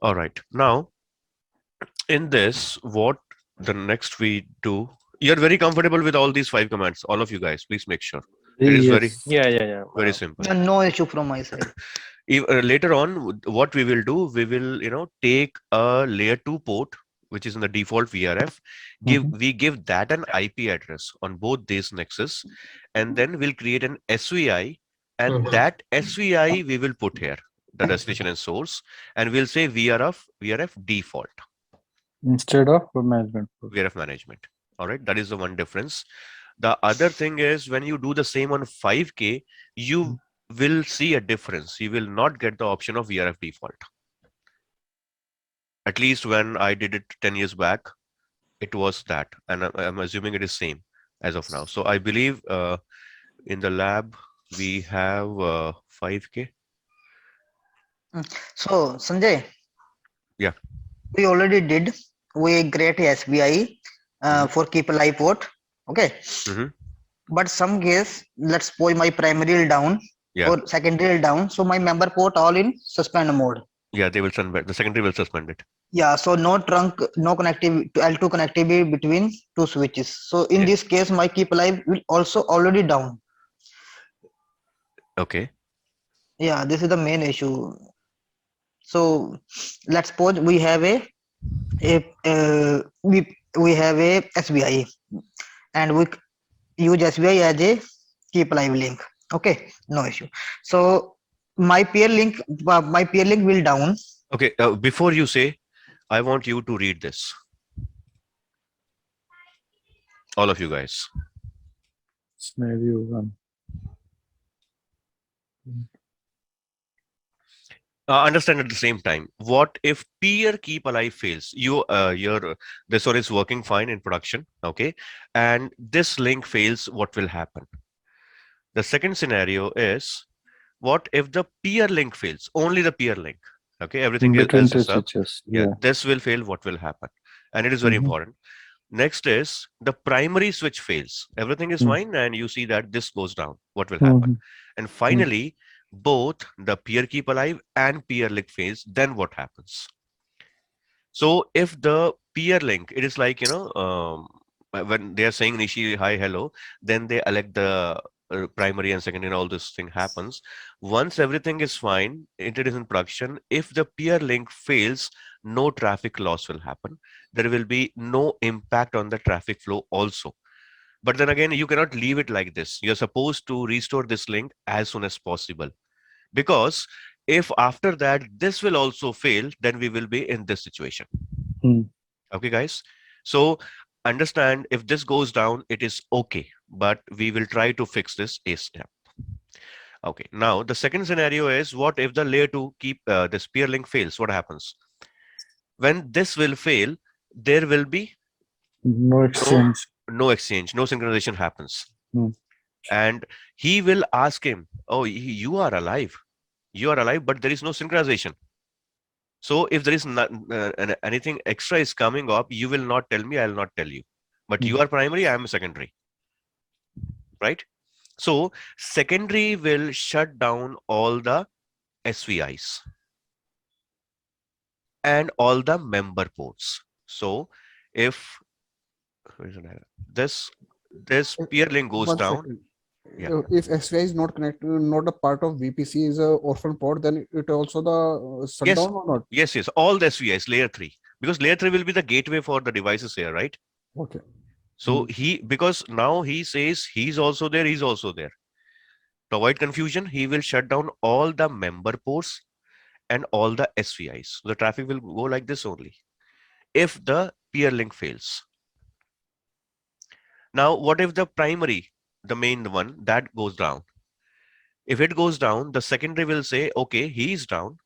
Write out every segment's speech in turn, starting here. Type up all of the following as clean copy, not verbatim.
All right. Now, in this, what the next we do, you're very comfortable with all these 5 commands, all of you guys, please make sure. It is very, Yes. Yeah, yeah, yeah. very simple. No issue from my side. Later on, what we will do, we will, take a layer 2 port, which is in the default VRF, Mhm. we give that an IP address on both these nexus, and then we'll create an SVI, and that SVI we will put here, the destination and source, and we'll say VRF default, Instead of management. VRF management. All right, that is the one difference. The other thing is when you do the same on 5K, you will see a difference. You will not get the option of VRF default. At least when I did it 10 years back, it was that. And I'm assuming it is same as of now. So I believe in the lab, we have 5K. So Sanjay, Yeah. we already did. We create a SBI Mhm. for keep alive port. Okay. Mhm. But some case, let's suppose my primary is down Yeah. or secondary is down. So my member port all in suspend mode. Yeah, they will suspend, the secondary will suspend it. Yeah, so no trunk, no connectivity to L2 connectivity between two switches. So in Yeah. this case, my keep alive will also already down. Okay. Yeah, this is the main issue. So let's suppose we have we have a SBI and we use SBI as a keep alive link. Okay, no issue. So my peer link will down. Okay. Before you say, I want you to read this. All of you guys. Scenario 1. Understand at the same time, what if peer keep alive fails? Your this one is working fine in production, okay, and this link fails. What will happen? The second scenario is, what if the peer link fails? Only the peer link, okay, everything Between else two is up. switches. Yeah, Yeah. this will fail. What will happen? And it is very Mhm. important. Next is the primary switch fails. Everything is Mm. fine, and you see that this goes down. What will happen? Mhm. And finally, both the peer keep alive and peer link fails. Then what happens? So if the peer link, it is like, when they are saying Nishi, hi, hello, then they elect the primary and secondary and all this thing happens. Once everything is fine, it is in production. If the peer link fails, no traffic loss will happen. There will be no impact on the traffic flow also. But then again, you cannot leave it like this. You're supposed to restore this link as soon as possible. Because if after that this will also fail, then we will be in this situation. Mm. Okay, guys. So understand, if this goes down, it is okay, but we will try to fix this ASAP. Okay. Now the second scenario is, what if the layer 2 keep this peer link fails? What happens? When this will fail, there will be No no exchange. no exchange, no synchronization happens. Mm. And he will ask him, oh, you are alive. You are alive, but there is no synchronization. So if there is not, anything extra is coming up, you will not tell me, I will not tell you. But you Mm. are primary, I am secondary, right? So secondary will shut down all the SVIs and all the member ports. So if this this peer link goes One down, second. yeah, If SVI is not connected, not a part of VPC, is a orphan port, then it also the yes, shutdown or not? yes, all the SVIs layer 3, because layer 3 will be the gateway for the devices here, right? Okay. So because now he says he's also there, he's also there. To avoid confusion, he will shut down all the member ports and all the SVIs. The traffic will go like this only if the peer link fails. Now, what if the primary, the main one, that goes down? If it goes down, the secondary will say, okay, he's down.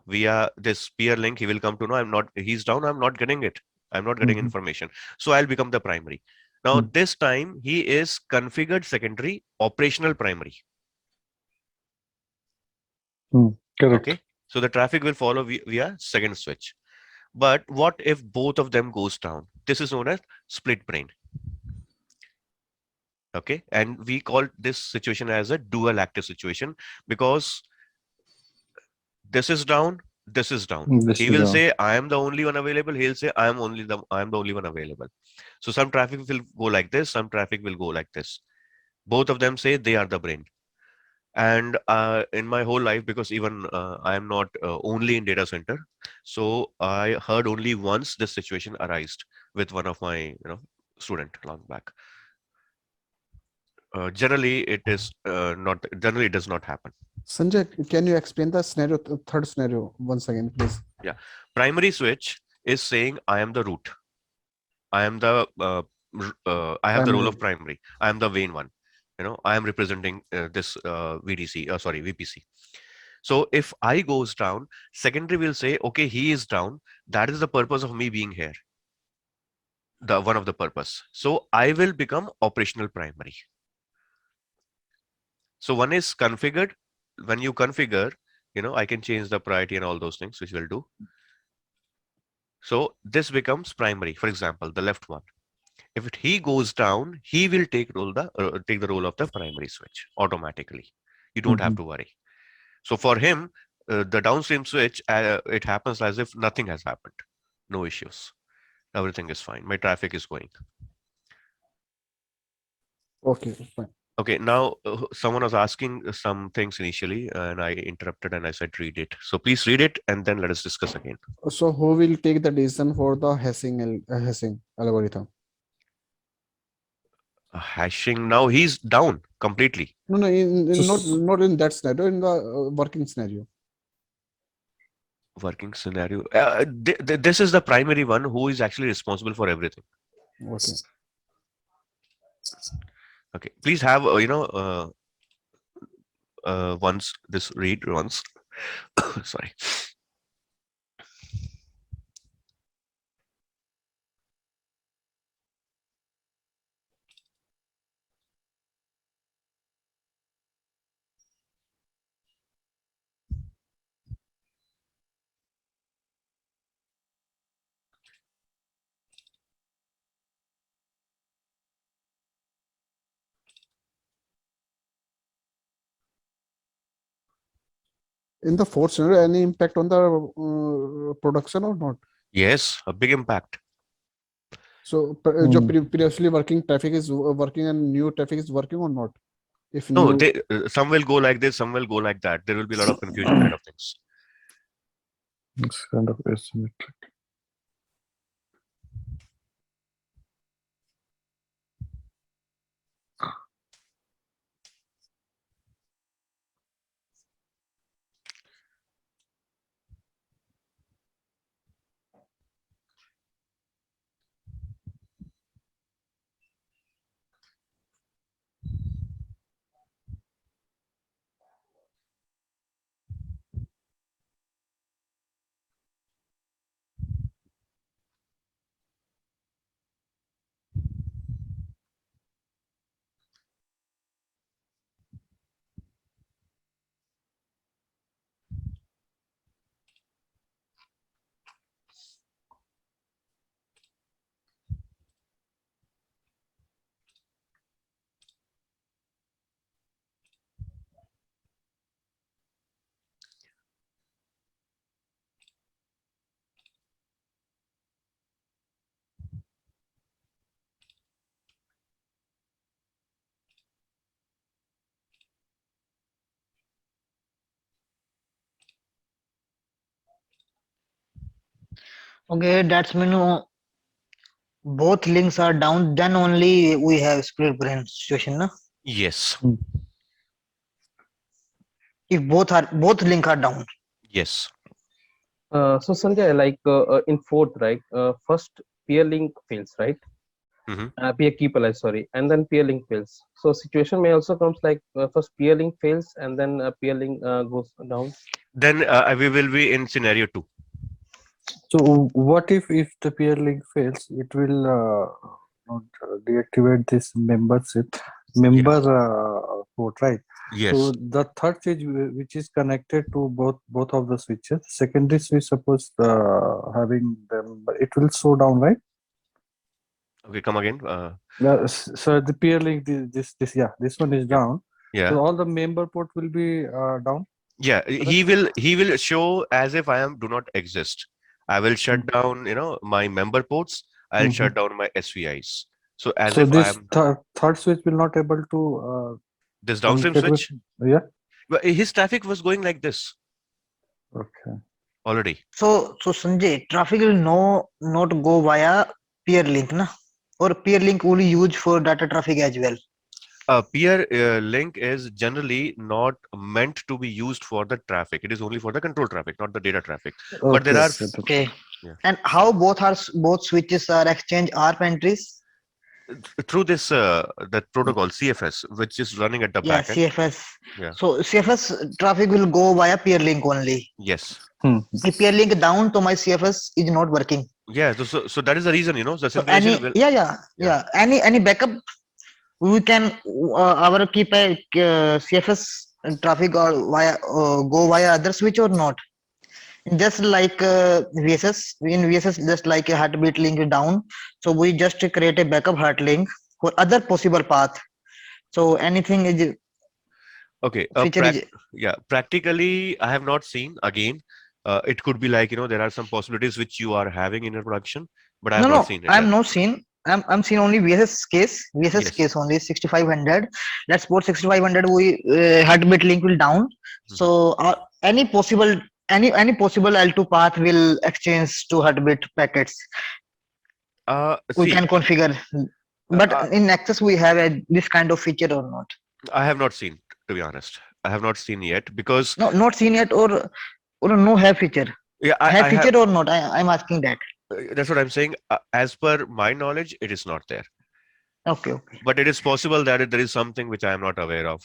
Via this peer link, he will come to know he's down, I'm not getting it. I'm not getting Mhm. information. So I'll become the primary. Now, Mm. this time he is configured secondary, operational primary. Correct. Okay. So the traffic will follow via second switch. But what if both of them goes down? This is known as split brain. Okay. And we call this situation as a dual active situation, because this is down, this is down. This He is will down. say, I am the only one available. He'll say, I am the only one available. So some traffic will go like this, some traffic will go like this. Both of them say they are the brain. And in my whole life, because even I am not only in data center, so I heard only once this situation arised with one of my student long back. Generally, it is not. Generally, it does not happen. Sanjay, can you explain the scenario, third scenario once again, please? Yeah, primary switch is saying I am the root. I am the I have the role of Primary. primary. I am the main one. I am representing this VDC. Sorry, VPC. So if I goes down, secondary will say, okay, he is down. That is the purpose of me being here. The one of the purpose. So I will become operational primary. So one is configured. When you configure, I can change the priority and all those things, which we'll do. So this becomes primary. For example, the left one. If he goes down, he will take the role of the primary switch automatically. You don't have Mhm. to worry. So for him, the downstream switch, it happens as if nothing has happened. No issues. Everything is fine. My traffic is going. Okay, fine. Okay, now someone was asking some things initially, and I interrupted and I said, read it. So please read it and then let us discuss again. So who will take the decision for the hashing algorithm? Hashing, now he's down completely. No, no, So, not in that scenario, in the working scenario. Working scenario. This is the primary one who is actually responsible for everything. Okay. Okay, please have, once this read once. Sorry. In the fourth scenario, any impact on the production or not? Yes, a big impact. So, mm, previously working traffic is working and new traffic is working or not? If No, new, some will go like this, some will go like that. There will be a lot of confusion kind of things. it's kind of asymmetric. Okay, that's mean both links are down, then only we have split brain situation, no? Yes, Mm. If both link are down. yes. So Sanjay, like in fourth, right? First peer link fails, right? Hmm. Peer keep alive, sorry, and then peer link fails. So situation may also comes like first peer link fails and then peer link goes down. Then we will be in scenario two. So what if the peer link fails? It will not deactivate this member Yeah. port, right? Yes. So the third switch which is connected to both of the switches, secondary switch suppose having them, but it will slow down, right? Okay, come again. So the peer link this yeah, this one is Yeah. down. So Yeah. all the member port will be down. Yeah, he will show as if I am do not exist. I will shut Mm. down, my member ports. I'll Mhm. shut down my SVIs. So as So if I this am third switch will not able to this downstream communicate with. switch. Yeah. But his traffic was going like this Okay. already. So Sanjay, traffic will not go via peer link, na? Or peer link will use for data traffic as well. A peer link is generally not meant to be used for the traffic. It is only for the control traffic, not the data traffic. But there Okay. are, Okay. Okay. yeah, And how both switches are exchange ARP entries? through this that protocol CFS, which is running at the Yeah, back end. CFS. Yeah. So CFS traffic will go via peer link only. Yes. Hmm. If peer link down, to my CFS is not working. Yeah. So that is the reason, the So synchronization will. Yeah. any backup we can our keep a CFS traffic or via go via other switch or not. Just like VSS, in VSS, just like a heartbeat link down. So we just create a backup heart link for other possible path. So anything is Okay. feature is Yeah. Practically, I have not seen again. It could be like, there are some possibilities which you are having in your production, but I have not no. seen it I'm yet. not seen. I'm seen only VSS Yes. case only 6500. Let's put 6500. We heartbeat link will down. Mhm. So any possible L2 path will exchange to heartbeat packets. We See, can configure. But uh, in Nexus we have this kind of feature or not? I have not seen, to be honest. I have not seen yet because, No, not seen yet or no have feature. yeah, Have I have. feature or not? I'm asking that. That's what I'm saying. As per my knowledge, it is not there. Okay, okay. But it is possible that there is something which I am not aware of,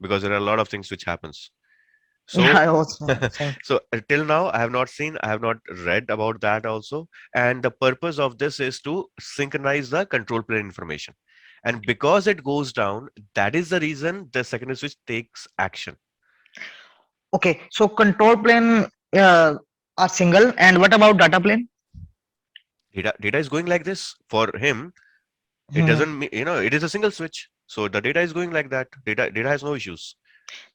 because there are a lot of things which happens. Yeah, So, I was saying. so till now, I have not seen, I have not read about that also. And the purpose of this is to synchronize the control plane information. And because it goes down, that is the reason the secondary switch takes action. Okay, so control plane are single, and what about data plane? Data is going like this for him. It Hmm. doesn't mean, it is a single switch. So the data is going like that. Data has no issues.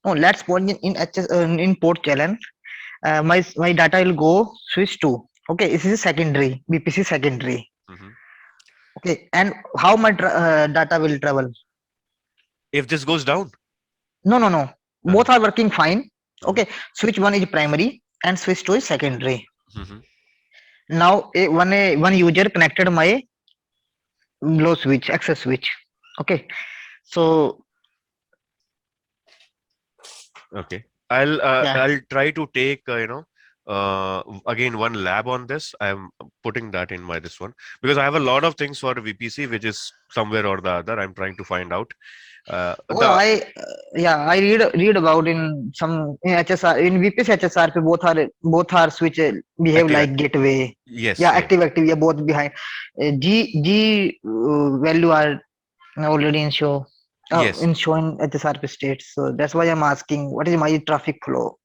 No, let's put in in port challenge. My data will go switch to. Okay, this is secondary BPC secondary. Mhm. Okay, and how my data will travel? If this goes down, No. uh-huh, Both are working fine. uh-huh, Okay, switch one is primary and switch two is secondary. mhm. Now one user connected my low switch, access switch. Okay, so Okay. I'll yeah. try to take again one lab on this. I'm putting that in my this one because I have a lot of things for VPC which is somewhere or the other. I'm trying to find out. Oh, The I read about in some in HSR in VPC HSR पे both are switch behave active like active. gateway. Yes, Yeah, yeah. active yeah both behind. G value are already Yes. in showing HSRP states. So that's why I'm asking what is my traffic flow.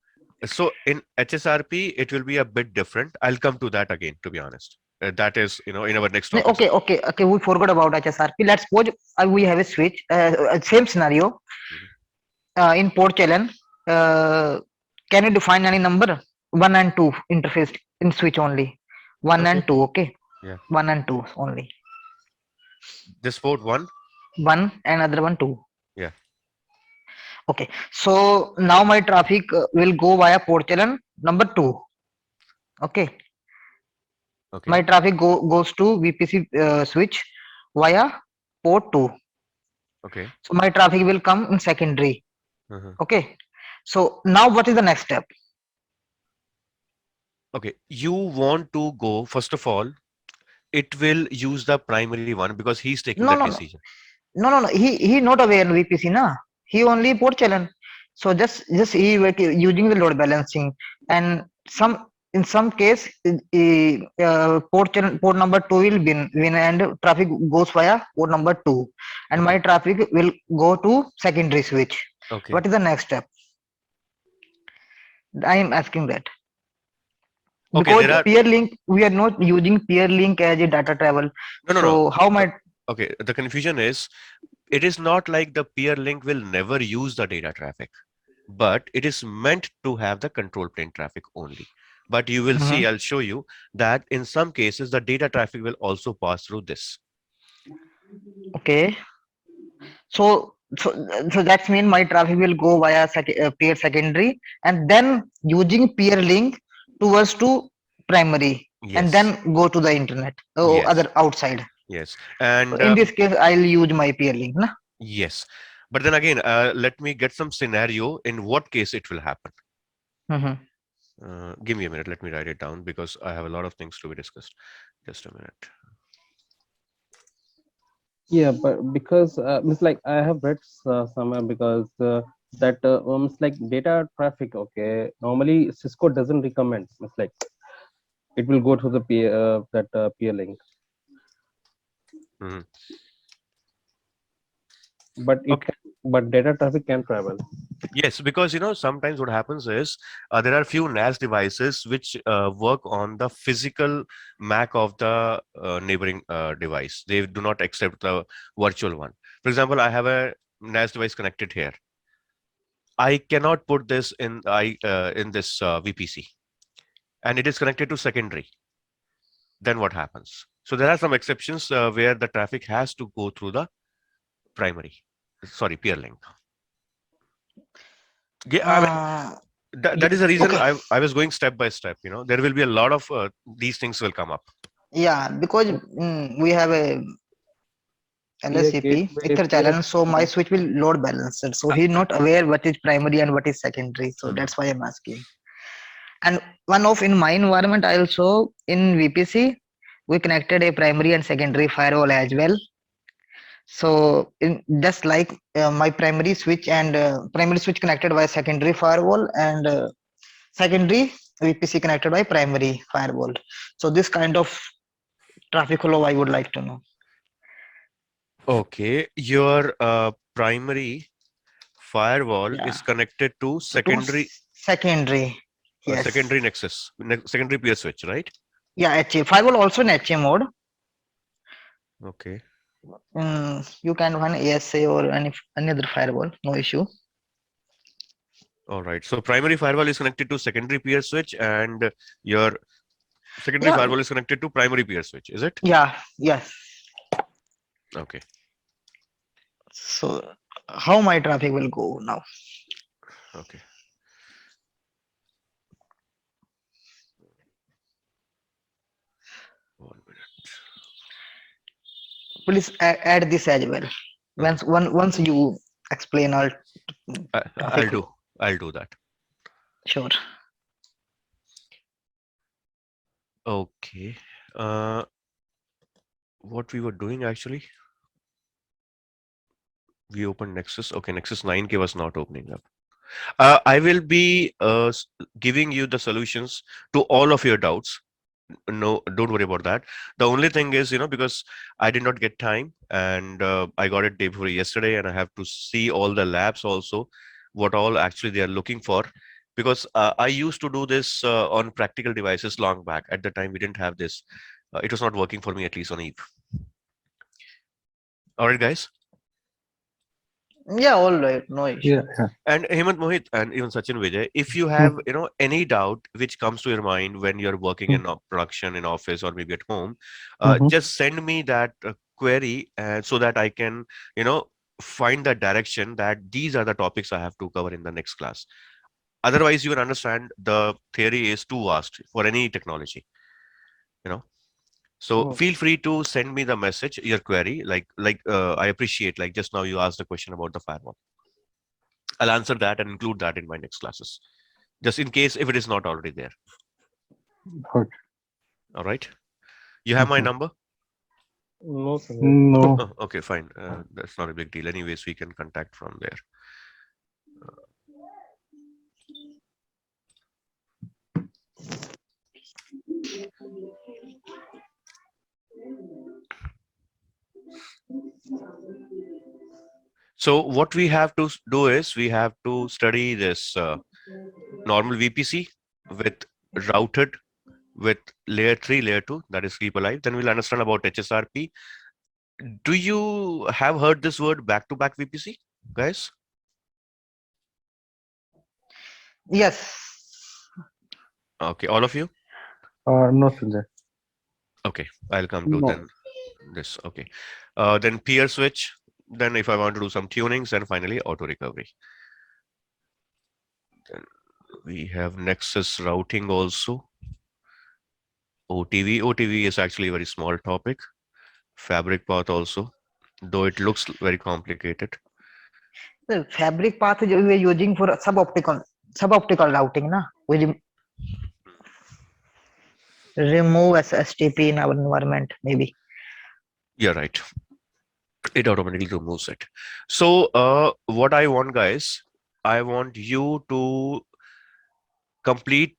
So in HSRP, it will be a bit different. I'll come to that again, to be honest. That is, in our next No, topic session. okay. We forgot about HSRP. Let's suppose we have a switch. Same scenario Mhm. in port challenge. Uh, can you define any number? One and two interface in switch only. One Okay. and two. Okay. Yeah. One and two only. This port one. One and other one two. Yeah. Okay. So now my traffic will go via port challenge number two. Okay. My Okay. traffic goes to VPC switch via port 2. Okay. So my traffic will come in secondary. Uh-huh. Okay. So now what is the next step? Okay. You want to go, first of all, it will use the primary one because he's taking No, that no, no, decision. no. He not aware VPC na. He only port challenge. So just he using the load balancing and some in some case port number two will win and traffic goes via port number two and my Okay. traffic will go to secondary switch. Okay. What is the next step? I am asking that Okay. because There are peer link we are not using peer link as a data travel. no. So how Uh, my Okay. The confusion is it is not like the peer link will never use the data traffic. but it is meant to have the control plane traffic only. But you will Mhm. see, I'll show you that in some cases, the data traffic will also pass through this. Okay. So so that's mean my traffic will go via peer secondary and then using peer link towards to primary and Yes, then go to the internet or yes, other outside. yes. So And in this case, I'll use my peer link. Na? yes. But then again, let me get some scenario in what case it will happen. Mhm. Give me a minute. Let me write it down because I have a lot of things to be discussed. Just a minute. Yeah, but because it's like I have read somewhere because that it's like data traffic. Okay, normally Cisco doesn't recommend. It's like it will go to the peer that peer link, Mhm. but it Okay. can, but data traffic can travel. Yes, because sometimes what happens is there are few NAS devices which work on the physical MAC of the neighboring device. They do not accept the virtual one. For example, I have a NAS device connected here. I cannot put this in this VPC, and it is connected to secondary. Then what happens? So there are some exceptions where the traffic has to go through the primary, sorry, peer link. Yeah, I mean Uh, that is the reason okay. I was going step by step. There will be a lot of these things will come up. Yeah, because So we have a peer LSCP gateway, ether peer. challenge, so my switch will load balancer. So he's not aware what is primary and what is secondary. So Mhm. that's why I'm asking. And one of in my environment, I also in VPC we connected a primary and secondary firewall as well. So in just like my primary switch and primary switch connected by secondary firewall and secondary VPC connected by primary firewall. So this kind of traffic flow I would like to know. Okay, your primary firewall Yeah. is connected to To secondary. Yes. secondary nexus, secondary peer switch, right? Yeah, HA. Firewall also in HA mode. Okay. You can run ASA or any other firewall, no issue. All right. So primary firewall is connected to secondary peer switch, and your secondary Yeah, firewall is connected to primary peer switch. Is it? yeah, yes. Okay. So how my traffic will go now? Okay. One Please add this as well. minute. Once you explain all traffic I'll do. flow. I'll do that. Sure. Okay. Uh, what we were doing actually, we opened Nexus. Okay, Nexus 9K was not opening up. I will be giving you the solutions to all of your doubts. No, don't worry about that. The only thing is, because I did not get time and I got it day before yesterday, and I have to see all the labs also, what all actually they are looking for. Because I used to do this on practical devices long back. At the time, we didn't have this. It was not working for me, at least on Eve. All right, guys. Yeah, all right, no Yeah, issue. yeah. And Hemant, Mohit, and even Sachin, Vijay, if you Hmm, have any doubt which comes to your mind when you're working hmm, in production in office or maybe at home, mhm. just send me that query so that I can find the direction that these are the topics I have to cover in the next class. Otherwise, you can understand the theory is too vast for any technology. You know. So Oh, feel free to send me the message, your query. Like I appreciate like just now you asked the question about the firewall. I'll answer that and include that in my next classes, just in case if it is not already there. Okay. All right. You have my Mhm. number? no, Sanjay. No. Oh, okay, fine. That's not a big deal. Anyways, we can contact from there. So what we have to do is we have to study this normal VPC with routed with layer 3, layer 2, that is keep alive. Then we'll understand about HSRP. Do you have heard this word back to back VPC, guys? Yes. Okay, all of you? No, Sanjay. Okay, I'll come to No. then this. Okay. Then peer switch. Then if I want to do some tunings, and finally auto recovery. Then we have Nexus routing also. OTV. OTV is actually a very small topic. Fabric path also, though it looks very complicated. The fabric path we are using for suboptical routing, na? We remove SSTP in our environment, maybe. Yeah, right. It automatically removes it. So, what I want, guys, I want you to complete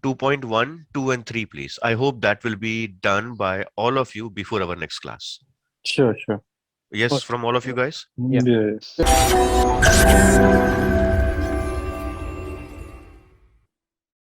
2.1, 2, and 3, please. I hope that will be done by all of you before our next class. Sure, sure. Yes, Okay. from all of you guys? Yeah. Yes. Yes.